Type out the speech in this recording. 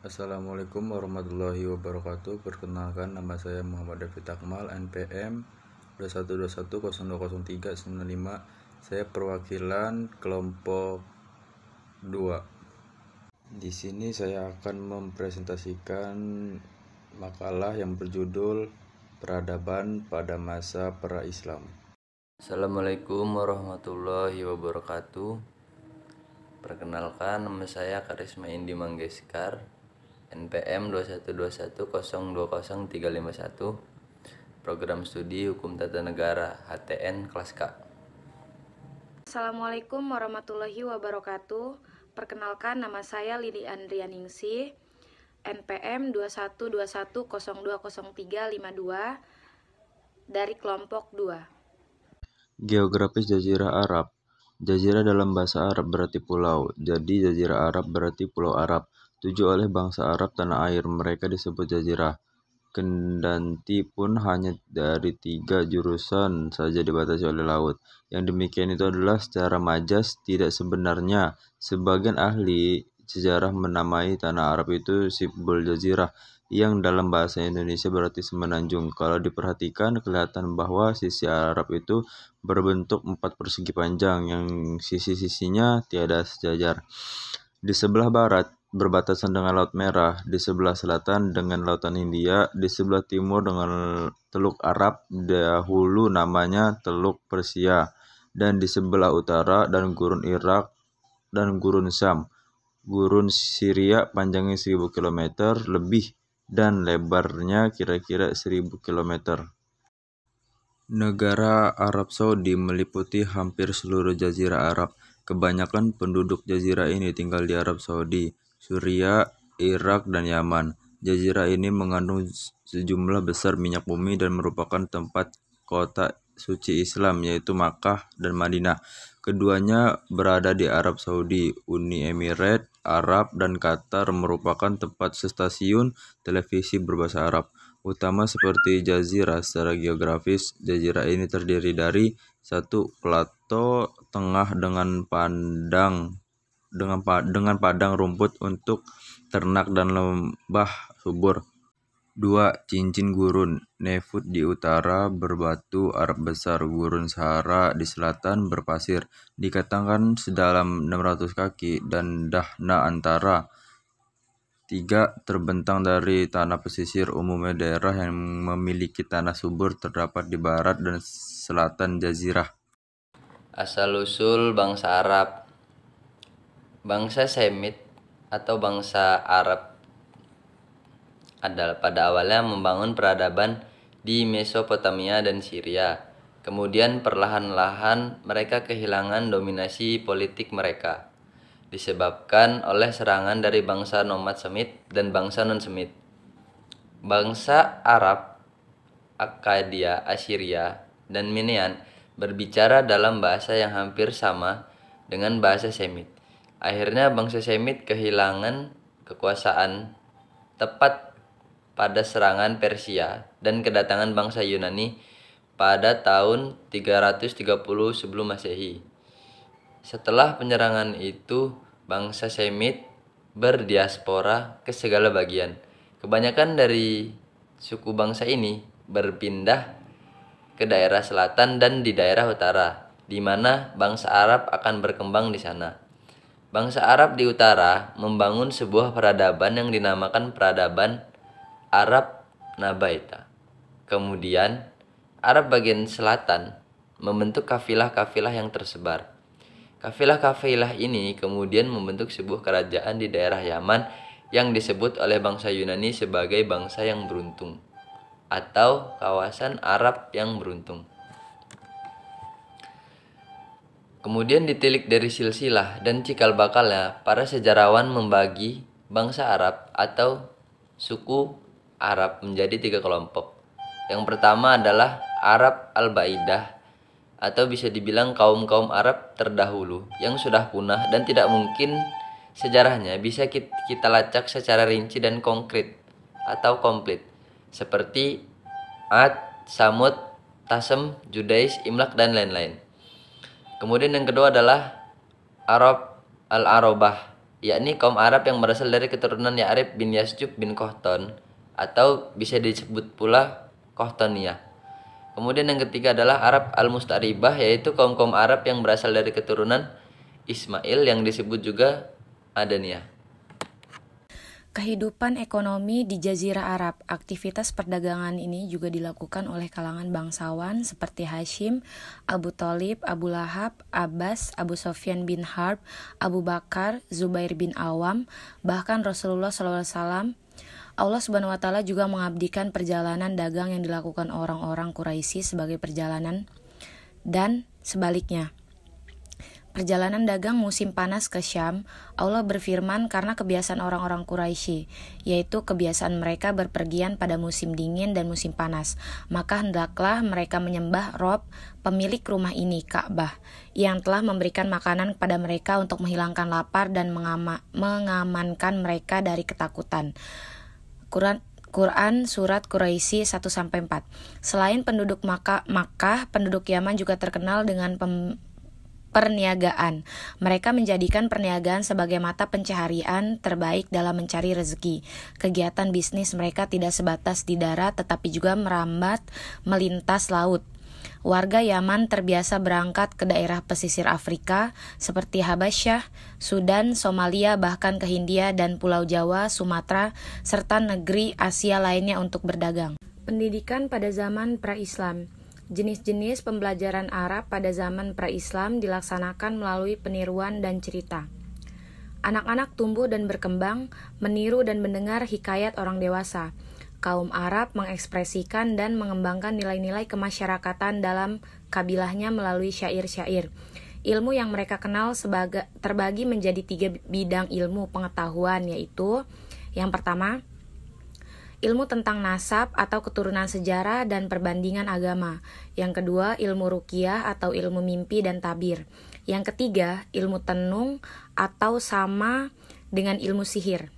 Assalamualaikum warahmatullahi wabarakatuh. Perkenalkan, nama saya Muhammad David Akmal, NPM 2121020395. Saya perwakilan kelompok 2. Di sini saya akan mempresentasikan makalah yang berjudul Peradaban pada Masa Pra-Islam. Assalamualaikum warahmatullahi wabarakatuh. Perkenalkan, nama saya Karisma Indi Manggeskar, NPM 2121020351, Program Studi Hukum Tata Negara, HTN kelas K. Assalamualaikum warahmatullahi wabarakatuh. Perkenalkan, nama saya Lili Andrianingsih, NPM 2121020352 dari kelompok 2. Geografis Jazirah Arab. Jazirah dalam bahasa Arab berarti pulau, jadi Jazirah Arab berarti Pulau Arab. Tuju oleh bangsa Arab tanah air, mereka disebut jazirah. Kendati pun hanya dari 3 jurusan saja dibatasi oleh laut. Yang demikian itu adalah secara majas, tidak sebenarnya. Sebagian ahli sejarah menamai tanah Arab itu Sibul Jazirah, yang dalam bahasa Indonesia berarti semenanjung. Kalau diperhatikan, kelihatan bahwa sisi Arab itu berbentuk 4 persegi panjang, yang sisi-sisinya tiada sejajar. Di sebelah barat berbatasan dengan Laut Merah, di sebelah selatan dengan Lautan Hindia, di sebelah timur dengan Teluk Arab, dahulu namanya Teluk Persia, dan di sebelah utara dan Gurun Irak dan Gurun Syam. Gurun Syria panjangnya 1000 km lebih dan lebarnya kira-kira 1000 km. Negara Arab Saudi meliputi hampir seluruh Jazirah Arab. Kebanyakan penduduk jazirah ini tinggal di Arab Saudi, Syria, Irak, dan Yaman. Jazirah ini mengandung sejumlah besar minyak bumi dan merupakan tempat kota suci Islam, yaitu Makkah dan Madinah. Keduanya berada di Arab Saudi. Uni Emirat Arab dan Qatar merupakan tempat stasiun televisi berbahasa Arab utama seperti jazirah. Secara geografis, jazirah ini terdiri dari satu plato tengah dengan padang rumput untuk ternak dan lembah subur. 2. Cincin gurun. Neftut di utara berbatu Arab besar, gurun Sahara di selatan berpasir, dikatakan sedalam 600 kaki, dan Dahna antara. 3. Terbentang dari tanah pesisir. Umumnya daerah yang memiliki tanah subur terdapat di barat dan selatan jazirah. Asal-usul bangsa Arab. Bangsa Semit atau bangsa Arab adalah pada awalnya membangun peradaban di Mesopotamia dan Syria. Kemudian perlahan-lahan mereka kehilangan dominasi politik mereka, disebabkan oleh serangan dari bangsa nomad Semit dan bangsa non-Semit. Bangsa Arab, Akkadia, Assyria, dan Minean berbicara dalam bahasa yang hampir sama dengan bahasa Semit. Akhirnya bangsa Semit kehilangan kekuasaan tepat pada serangan Persia dan kedatangan bangsa Yunani pada tahun 330 sebelum Masehi. Setelah penyerangan itu, bangsa Semit berdiaspora ke segala bagian. Kebanyakan dari suku bangsa ini berpindah ke daerah selatan dan di daerah utara, di mana bangsa Arab akan berkembang di sana. Bangsa Arab di utara membangun sebuah peradaban yang dinamakan peradaban Arab Nabaita. Kemudian, Arab bagian selatan membentuk kafilah-kafilah yang tersebar. Kafilah-kafilah ini kemudian membentuk sebuah kerajaan di daerah Yaman yang disebut oleh bangsa Yunani sebagai bangsa yang beruntung atau kawasan Arab yang beruntung. Kemudian ditilik dari silsilah dan cikal bakalnya, para sejarawan membagi bangsa Arab atau suku Arab menjadi 3 kelompok. Yang pertama adalah Arab Al-Baidah, atau bisa dibilang kaum-kaum Arab terdahulu yang sudah punah dan tidak mungkin sejarahnya bisa kita lacak secara rinci dan konkret atau komplit, seperti Ad, Samud, Tasem, Judais, Imlak, dan lain-lain. Kemudian yang kedua adalah Arab Al-Arobah, yakni kaum Arab yang berasal dari keturunan Ya'rib bin Yasjub bin Qahtan, atau bisa disebut pula Qahtaniyah. Kemudian yang ketiga adalah Arab al-Musta'ribah, yaitu kaum-kaum Arab yang berasal dari keturunan Ismail yang disebut juga Adaniyah. Kehidupan ekonomi di Jazirah Arab. Aktivitas perdagangan ini juga dilakukan oleh kalangan bangsawan seperti Hashim, Abu Thalib, Abu Lahab, Abbas, Abu Sofyan bin Harb, Abu Bakar, Zubair bin Awam, bahkan Rasulullah SAW. Allah Subhanahu wa Ta'ala juga mengabdikan perjalanan dagang yang dilakukan orang-orang Quraisy sebagai perjalanan dan sebaliknya. Perjalanan dagang musim panas ke Syam, Allah berfirman karena kebiasaan orang-orang Quraisy, yaitu kebiasaan mereka berpergian pada musim dingin dan musim panas. Maka hendaklah mereka menyembah Rob, pemilik rumah ini, Ka'bah, yang telah memberikan makanan kepada mereka untuk menghilangkan lapar dan mengamankan mereka dari ketakutan. Quran Surat Quraisy 1-4. Selain penduduk Makkah, penduduk Yaman juga terkenal dengan perniagaan. Mereka menjadikan perniagaan sebagai mata pencaharian terbaik dalam mencari rezeki. Kegiatan bisnis mereka tidak sebatas di darat tetapi juga merambat melintas laut. Warga Yaman terbiasa berangkat ke daerah pesisir Afrika seperti Habasyah, Sudan, Somalia, bahkan ke Hindia dan Pulau Jawa, Sumatera, serta negeri Asia lainnya untuk berdagang. Pendidikan pada zaman pra-Islam. Jenis-jenis pembelajaran Arab pada zaman pra-Islam dilaksanakan melalui peniruan dan cerita. Anak-anak tumbuh dan berkembang, meniru dan mendengar hikayat orang dewasa. Kaum Arab mengekspresikan dan mengembangkan nilai-nilai kemasyarakatan dalam kabilahnya melalui syair-syair. Ilmu yang mereka kenal terbagi menjadi 3 bidang ilmu pengetahuan, yaitu yang pertama, ilmu tentang nasab atau keturunan sejarah dan perbandingan agama. Yang kedua, ilmu ruqyah atau ilmu mimpi dan tabir. Yang ketiga, ilmu tenung atau sama dengan ilmu sihir.